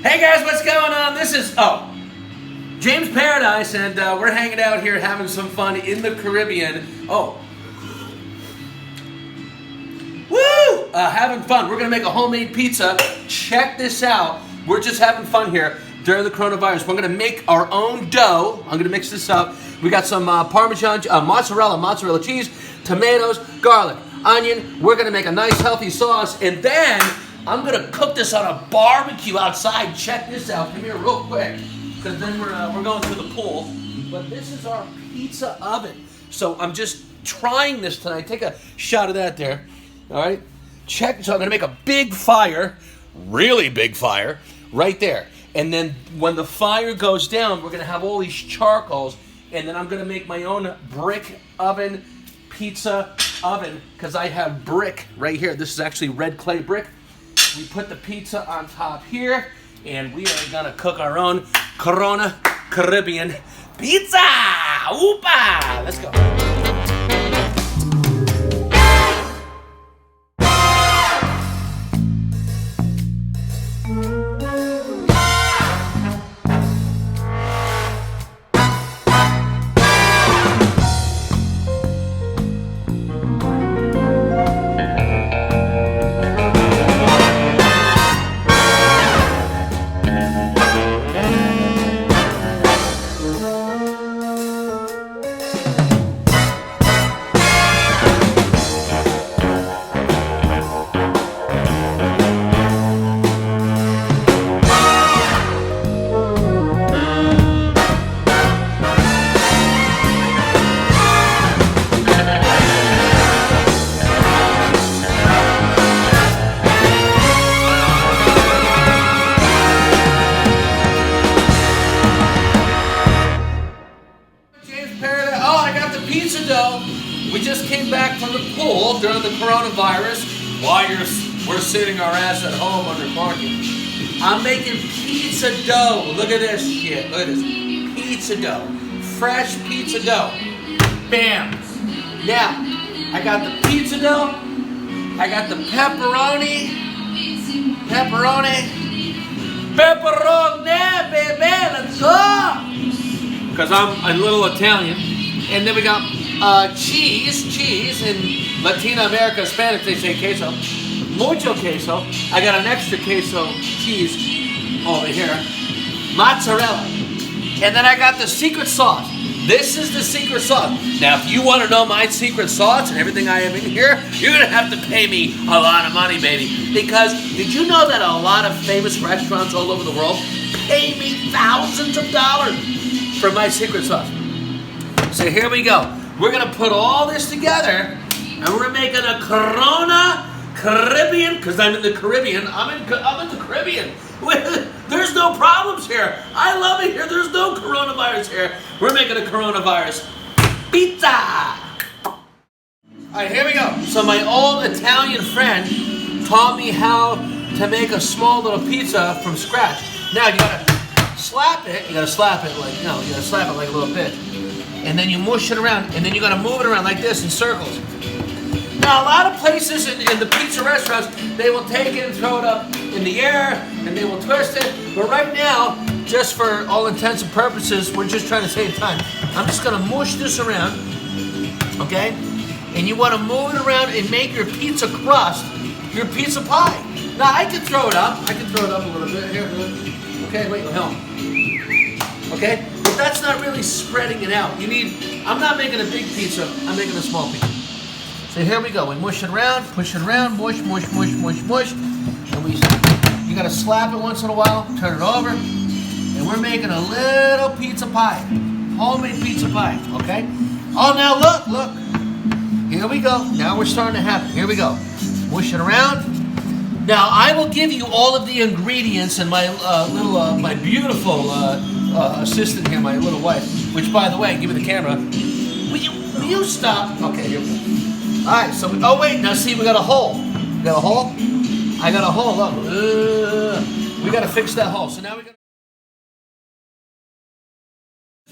Hey guys, what's going on? This is, James Paradise, and we're hanging out here having some fun in the Caribbean. Having fun. We're going to make a homemade pizza. Check this out. We're just having fun here during the coronavirus. We're going to make our own dough. I'm going to mix this up. We got some Parmesan, mozzarella cheese, tomatoes, garlic, onion. We're going to make a nice healthy sauce, and then I'm going to cook this on a barbecue outside. Check this out. Come here real quick, because then we're going to the pool. But this is our pizza oven. So I'm just trying this tonight. Take a shot of that there. All right? Check. So I'm going to make a big fire, really big fire, right there. And then when the fire goes down, we're going to have all these charcoals. And then I'm going to make my own brick oven, pizza oven, because I have brick right here. This is actually red clay brick. We put the pizza on top here, and we are gonna cook our own Corona Caribbean pizza! Oopa! Let's go. Pizza dough. We just came back from the pool during the coronavirus while we're sitting our ass at home under quarantine. I'm making pizza dough. Look at this shit. Look at this. Pizza dough. Fresh pizza dough. Bam. Now, I got the pizza dough. I got the pepperoni, baby. Let's go. Because I'm a little Italian. And then we got cheese. In Latin America, Spanish, they say queso. Mucho queso. I got an extra queso cheese over here. Mozzarella. And then I got the secret sauce. This is the secret sauce. Now, if you want to know my secret sauce and everything I have in here, you're going to have to pay me a lot of money, baby. Because did you know that a lot of famous restaurants all over the world pay me thousands of dollars for my secret sauce? So here we go. We're going to put all this together, and we're making a Corona Caribbean, because I'm in the Caribbean. I'm in the Caribbean. There's no problems here. I love it here. There's no coronavirus here. We're making a coronavirus pizza. All right, here we go. So my old Italian friend taught me how to make a small little pizza from scratch. Now you got to slap it. You got to slap it like, no, you got to slap it like a little bit. And then you mush it around, and then you gotta move it around like this in circles. Now, a lot of places in the pizza restaurants, they will take it and throw it up in the air, and they will twist it. But right now, just for all intents and purposes, we're just trying to save time. I'm just gonna mush this around, okay? And you wanna move it around and make your pizza crust, your pizza pie. Now, I can throw it up. I can throw it up a little bit here. Okay, wait, help. Okay? But that's not really spreading it out. I'm not making a big pizza, I'm making a small pizza. So here we go. We mush it around, push it around, mush. And you gotta slap it once in a while, turn it over, and we're making a little pizza pie. Homemade pizza pie, okay? Oh, now look. Here we go. Now we're starting to happen. Here we go. Mush it around. Now, I will give you all of the ingredients and my my beautiful assistant here, my little wife, which, by the way, give me the camera. Will you stop? Okay, here we go. All right, so, oh, wait, now see, we got a hole. You got a hole? I got a hole, look. We got to fix that hole. So now we got.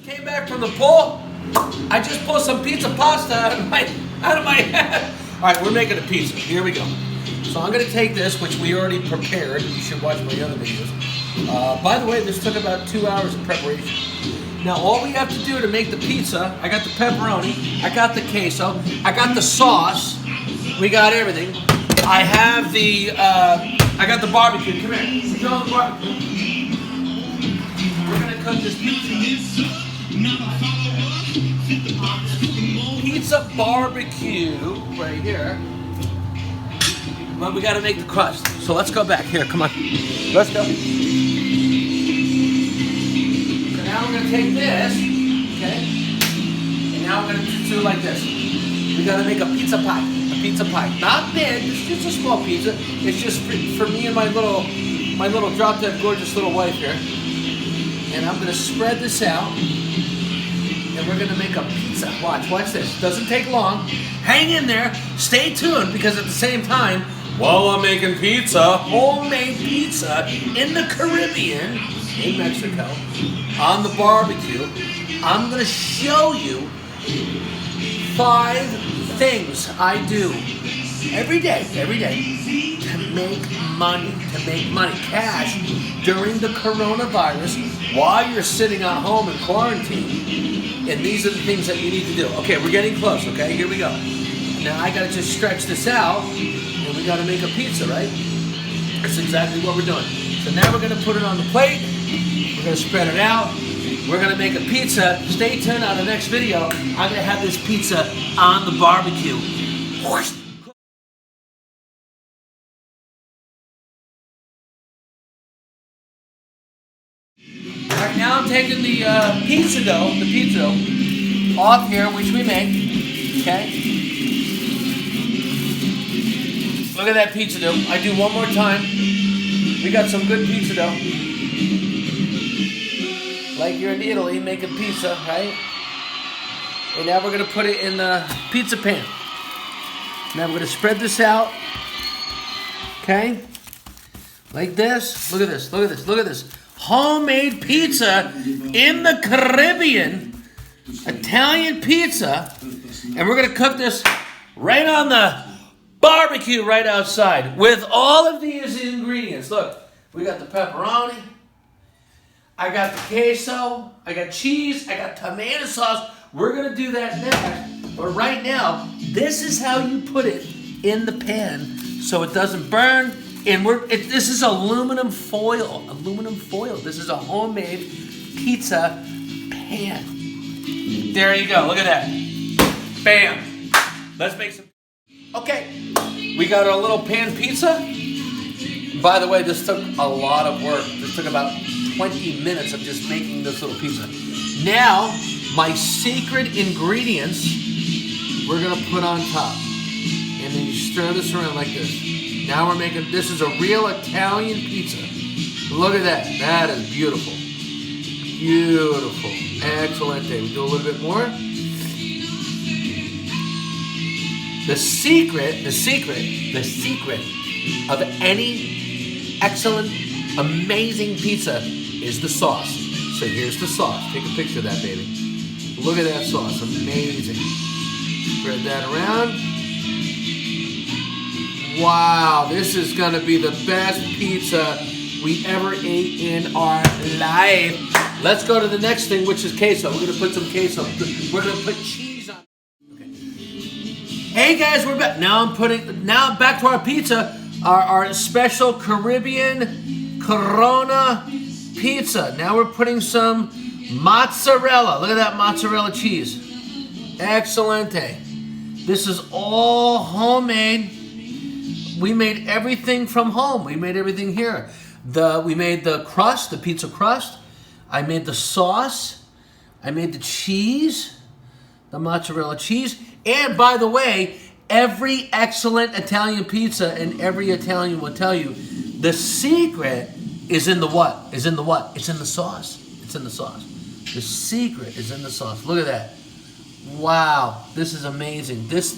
Came back from the pool. I just pulled some pizza pasta out of my head. All right, we're making a pizza. Here we go. So I'm going to take this, which we already prepared. You should watch my other videos. By the way, this took about 2 hours of preparation. Now all we have to do to make the pizza, I got the pepperoni, I got the queso, I got the sauce, we got everything. I have the, I got the barbecue. Come here. Show them the barbecue. We're gonna cook this pizza. Pizza barbecue right here. But we gotta make the crust. So let's go back here. Come on. Let's go. Now we're going to take this, okay, and now we're going to do it like this. We got to make a pizza pie, Not big, it's just a small pizza. It's just for me and my little drop-dead gorgeous little wife here. And I'm going to spread this out, and we're going to make a pizza. Watch this. Doesn't take long. Hang in there. Stay tuned, because at the same time, while I'm making pizza, homemade pizza in the Caribbean, in Mexico, on the barbecue, I'm going to show you 5 things I do every day to make money, cash during the coronavirus while you're sitting at home in quarantine. And these are the things that you need to do. Okay, we're getting close, okay? Here we go. Now I got to just stretch this out, and we got to make a pizza, right? That's exactly what we're doing. So now we're going to put it on the plate. We're going to spread it out. We're going to make a pizza. Stay tuned on the next video. I'm going to have this pizza on the barbecue. Alright, now I'm taking the pizza dough off here, which we make. Okay? Look at that pizza dough. I do one more time. We got some good pizza dough. Like you're in Italy making pizza, right? And now we're going to put it in the pizza pan. Now we're going to spread this out. Okay? Like this. Look at this. Homemade pizza in the Caribbean. Italian pizza. And we're going to cook this right on the barbecue right outside with all of these ingredients. Look, we got the pepperoni. I got the queso, I got cheese, I got tomato sauce. We're going to do that next. But right now, this is how you put it in the pan so it doesn't burn. And this is aluminum foil. This is a homemade pizza pan. There you go. Look at that. Bam. Let's make some. Okay. We got our little pan pizza. By the way, this took a lot of work. This took about 20 minutes of just making this little pizza. Now, my secret ingredients we're going to put on top. And then you stir this around like this. Now we're making, this is a real Italian pizza. Look at that. That is beautiful. Beautiful. Excellent. We do a little bit more. The secret of any excellent, amazing pizza is the sauce. So here's the sauce. Take a picture of that, baby. Look at that sauce. Amazing. Spread that around. Wow, this is going to be the best pizza we ever ate in our life. Let's go to the next thing, which is queso. We're going to put some queso. We're going to put cheese on. Okay. Hey guys, we're back. Now back to our pizza. Our special Caribbean Corona pizza. Now we're putting some mozzarella. Look at that mozzarella cheese. Excelente. This is all homemade. We made everything from home. We made everything here. We made the crust, the pizza crust. I made the sauce. I made the cheese, the mozzarella cheese. And by the way, every excellent Italian pizza, and every Italian will tell you, the secret is in the what? It's in the sauce. It's in the sauce. The secret is in the sauce. Look at that. Wow, this is amazing. This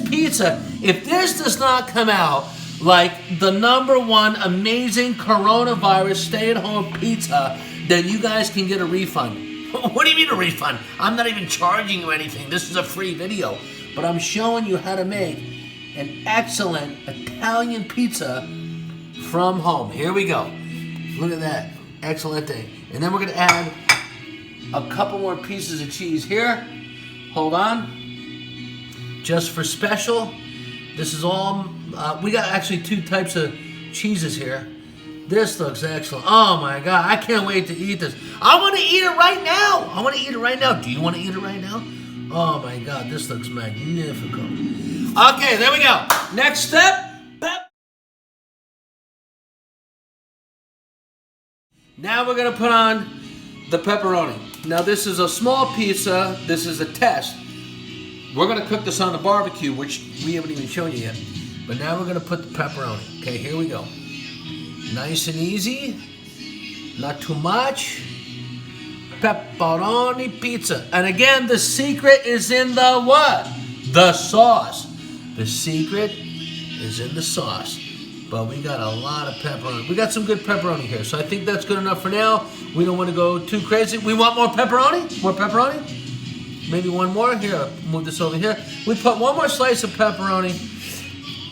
pizza, if this does not come out like the #1 amazing coronavirus stay-at-home pizza, then you guys can get a refund. What do you mean a refund? I'm not even charging you anything. This is a free video. But I'm showing you how to make an excellent Italian pizza from home. Here we go. Look at that. Excelente. And then we're going to add a couple more pieces of cheese here. Hold on. Just for special. This is all, we got actually 2 types of cheeses here. This looks excellent. Oh my God, I can't wait to eat this. I want to eat it right now. I want to eat it right now. Do you want to eat it right now? Oh my God, this looks magnificent. Okay, there we go. Next step. Now we're going to put on the pepperoni. Now this is a small pizza. This is a test. We're going to cook this on the barbecue, which we haven't even shown you yet. But now we're going to put the pepperoni. Okay, here we go. Nice and easy. Not too much. Pepperoni pizza. And again, the secret is in the what? The sauce. The secret is in the sauce. But we got a lot of pepperoni. We got some good pepperoni here. So I think that's good enough for now. We don't want to go too crazy. We want more pepperoni? More pepperoni? Maybe one more. Here, I'll move this over here. We put one more slice of pepperoni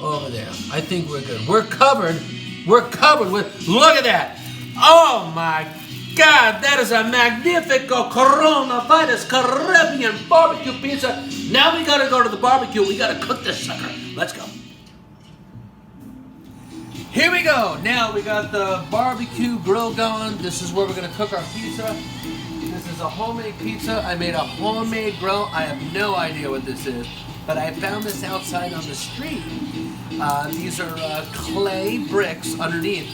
over there. I think we're good. We're covered. We're covered with, look at that. Oh my God, that is a magnifico coronavirus Caribbean barbecue pizza. Now we gotta go to the barbecue. We gotta cook this sucker. Let's go. Here we go. Now we got the barbecue grill going. This is where we're gonna cook our pizza. This is a homemade pizza. I made a homemade grill. I have no idea what this is, but I found this outside on the street. These are clay bricks underneath,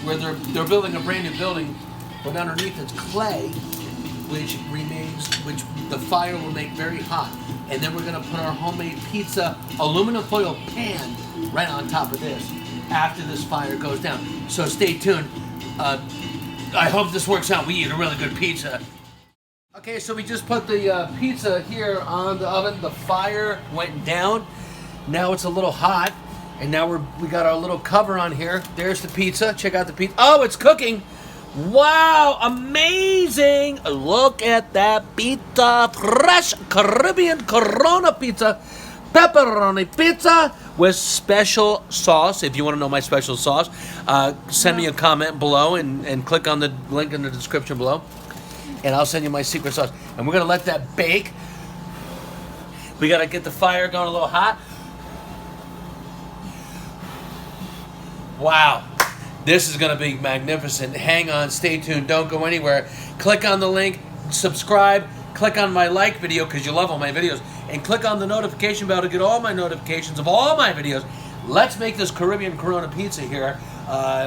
where they're building a brand new building, but underneath it's clay, which the fire will make very hot. And then we're gonna put our homemade pizza aluminum foil pan right on top of this after this fire goes down. So stay tuned. I hope this works out. We eat a really good pizza. Okay, so we just put the pizza here on the oven. The fire went down. Now it's a little hot, and now we got our little cover on here. There's the pizza. Check out the pizza. Oh, it's cooking. Wow, amazing. Look at that pizza. Fresh Caribbean Corona pizza. Pepperoni pizza with special sauce. If you want to know my special sauce, send me a comment below and click on the link in the description below. And I'll send you my secret sauce. And we're going to let that bake. We got to get the fire going a little hot. Wow. This is going to be magnificent. Hang on. Stay tuned. Don't go anywhere. Click on the link. Subscribe. Click on my like video because you love all my videos. And click on the notification bell to get all my notifications of all my videos. Let's make this Caribbean Corona pizza here.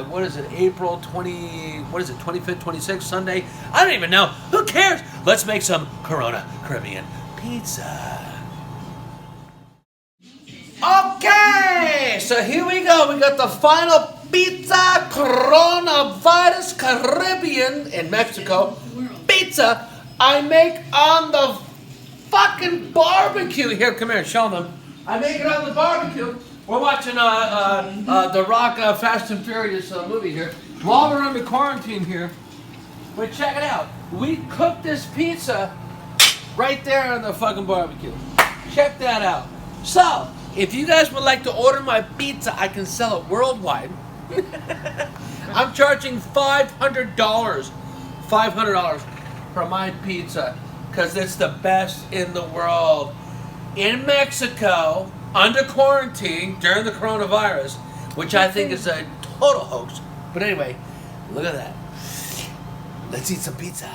What is it, April 25th, 26th, Sunday? I don't even know. Who cares? Let's make some Corona Caribbean pizza. Okay, so here we go. We got the final pizza Coronavirus Caribbean in Mexico. Pizza I make on the fucking barbecue. Here, come here, show them. I make it on the barbecue. We're watching the Rock Fast and Furious movie here. While we're under quarantine here, but check it out. We cooked this pizza right there on the fucking barbecue. Check that out. So, if you guys would like to order my pizza, I can sell it worldwide. I'm charging $500. $500 for my pizza because it's the best in the world. In Mexico, under quarantine during the coronavirus, which I think is a total hoax. But anyway, look at that. Let's eat some pizza.